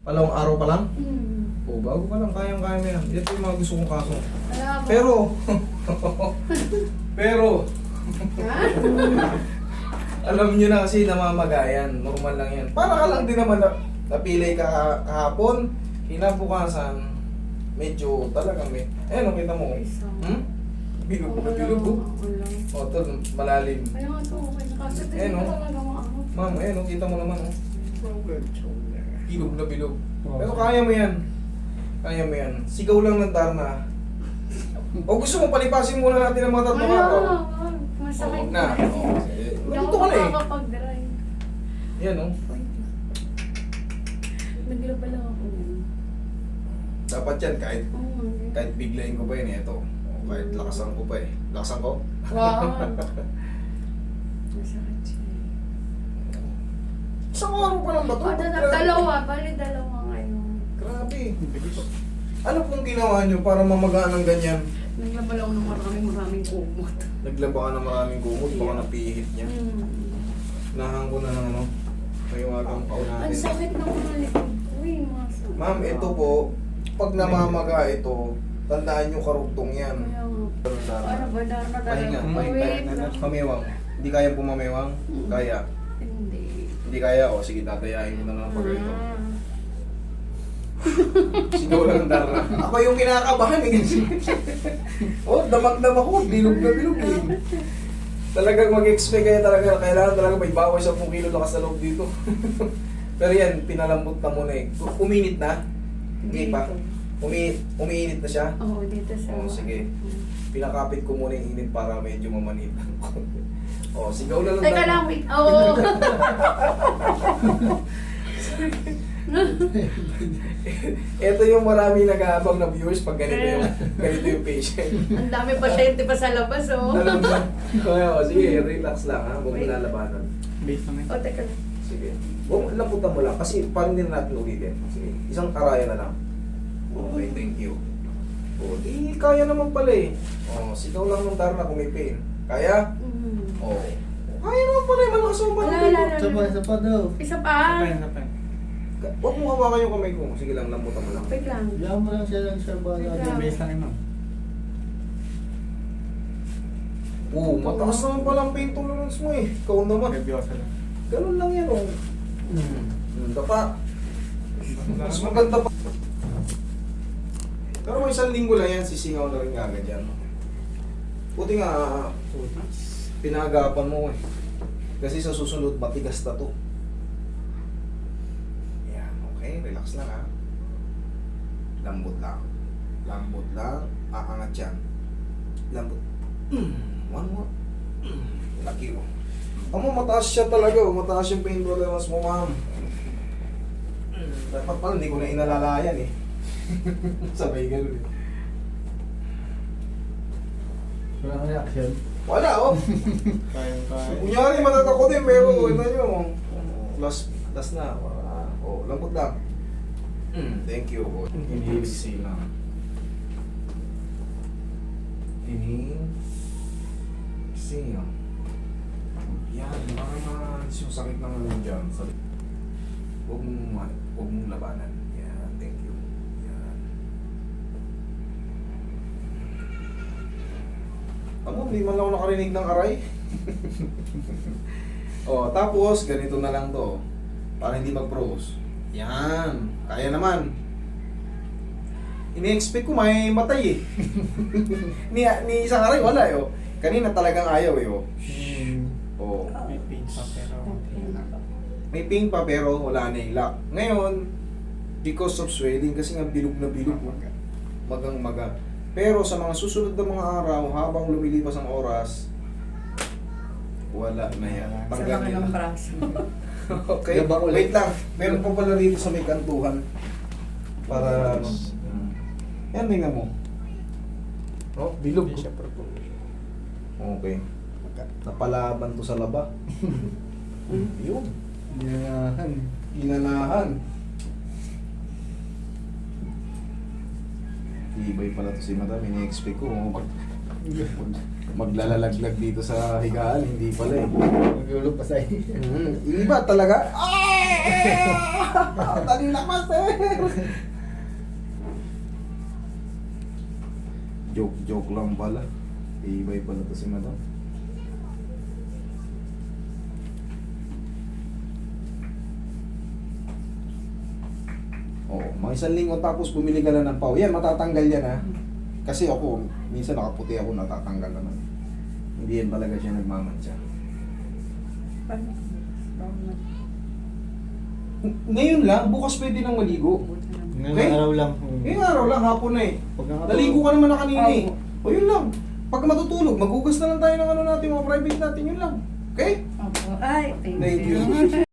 Palawang araw pa lang? Hmm. O, bago pa lang, kayang-kaya mo yan. Ito yung mga gusto kong kaso. Wala ba? Pero, pero, Ha? alam nyo na kasi namamagayan. Normal lang yan. Para ka lang din naman na napilay ka kahapon, kinabukasan, medyo talagang may... Ayan, kita mo. Hmm? Bilog na bilog, oh. O, ito, malalim. Kaya nga ito, okay. Nakasat Eh, no? na talaga mga ako. Ma'am, ayan, kita mo naman, oh. Bilog na bilog. Pero kaya mo yan. Kaya mo yan. Sigaw lang ng Darna. O gusto mo palipasin muna natin ang mga tatlong araw? Masakit Oo, na. Oo, sige. Hindi Nandito ako ka na eh. makakapag-drive. Yan, oh. Naglaba lang ako. Dapat yan, kahit Oo, nga. kahit biglayin ko pa yun, ito. O, kahit lakasan ko pa eh. Lakasan ko? Wow. Masakit siya. Isang araw pa lang ba ito? O, dalawa. Bali dalawa ngayon. Grabe. Ano pong ginawa nyo para mamagaan ng ganyan? Naglaba lang ako ng maraming kumot. Naglaba ka ng maraming gumot, baka napihit niya. Nahang ko na ng ano, mahiwagang pao Ang natin. sakit ng mga likod ko eh. Masakit. Ma'am, ito po, pag namamaga ito, tandaan nyo karugtong yan. Kaya nga. Ano ba, Dharma Pahinga, talaga? pahinga. Wait lang. Pamewang. Hindi kaya pumamewang? Kaya. Hindi. Hindi kaya, o sige, tatayain mo na lang pag ito. Ah. Sigaw lang ang Darna. Ako yung kinakabahan eh. Oh, damag-damag ko, bilog na bilog eh. Talagang mag-expect kayo talaga, kailangan talaga may bawas 10 kilo na sa loob dito. Pero yan, pinalambot na muna eh. Uminit na? Hindi pa. Umiinit na siya? Oo, dito sa... Oo, sige. Pinakapit ko muna yung init para medyo mamanit ng konti. Oh, sigaw na lang. Teka lang, wait. Oo. Ito yung marami nag-aabang na viewers pag ganito yung patient. Ang dami pasyente pa sa labas, oh. Alam mo? Kaya, oh, sige, relax lang ha. Huwag mo Wait. lalabanan. Base naman. O, teka lang. Sige. Huwag lamputan mo lang kasi parang din natin ulitin. Sige, isang karaya na lang. Okay, thank you. O, di kaya naman pala eh. O, sigaw lang ng Darna kung may pain. Kaya? O, kaya naman pala eh. Malakas mo pala. Isa pa daw. Isa pa. Isa pa. Huwag mo hawakan yung kamay ko. Sige lang, lamputan mo lang. Wait lang. Diyan mo lang siya lang sa bala. Ikaw. Base lang naman. Oo, mataas naman pala ang pain tolerance mo eh. Ikaw naman. Nervyosa lang. Ganun lang yan oh. Dapa. Mas maganda pa. Pero kung isang linggo lang yan, sisingaw na rin agad yan. Buti nga, pinagapan mo eh. Kasi sa susunod, matigas na to. Yan, okay. Relax lang ha. Lambot lang. Lambot lang. Aangat yan. Lambot. One more. Laki oh. Amo, mataas siya talaga oh. Mataas yung pain tolerance mo, ma'am. Dapat pala, hindi ko na inalalayan eh. Sabay gano'n eh. Wala kang reaction. Wala oh. Kaya. Kunyari matatakot din pero ito nyo. Last na. Oh, lambot lang. Thank you. Inhale, exhale lang. Inhale. Exhale. Yan, mga yung sakit ng ano dyan. Huwag mong labanan. Yan, thank you. Yan. Amo, hindi man lang ako nakarinig ng aray. Oh, tapos ganito na lang to. Para hindi mag-froze. Yan, kaya naman. Ini-expect ko may matay eh. ni isang aray wala eh. Oh. Kanina talagang ayaw eh. Oh. Oh. May pain pa pero. May pain pa pero wala na yung lock. Ngayon, because of swelling, kasi nga bilog na bilog. Magang maga. Pero sa mga susunod na mga araw, habang lumilipas ang oras, wala na yan. Sa Tanggalin mga ng na. braso. Okay, Gabang ulit. wait lang. Meron pa pala dito sa may kantuhan. Para ano. Yan, tingnan mo. Oh, bilog. Hindi siya purple. Okay. Napalaban to sa laba. Yun. Yan. Inanahan. Ibay pala to si madam. Ini-expect ko maglalalaglag dito sa higaan. Hindi pala eh. Magulog pa sa'yo. Yung iba talaga, Dali na, master! Joke lang pala. Ibay pala to si madam. Oo, mga isang linggo tapos bumili ka lang ng pau. Yan, matatanggal yan ha. Kasi ako, minsan nakaputi ako, natatanggal naman. Hindi yan talaga siya nagmamantsa. Ngayon lang, bukas pwede nang maligo. Ngayong Okay. araw lang. Ngayong araw lang, hapon na eh. Pag nakatulog. Naligo ka naman na kanina eh. Oo. O yun lang. Pag matutulog, maghugas na lang tayo ng ano natin, mga private natin, yun lang. Okay? Opo. Ay, Thank you.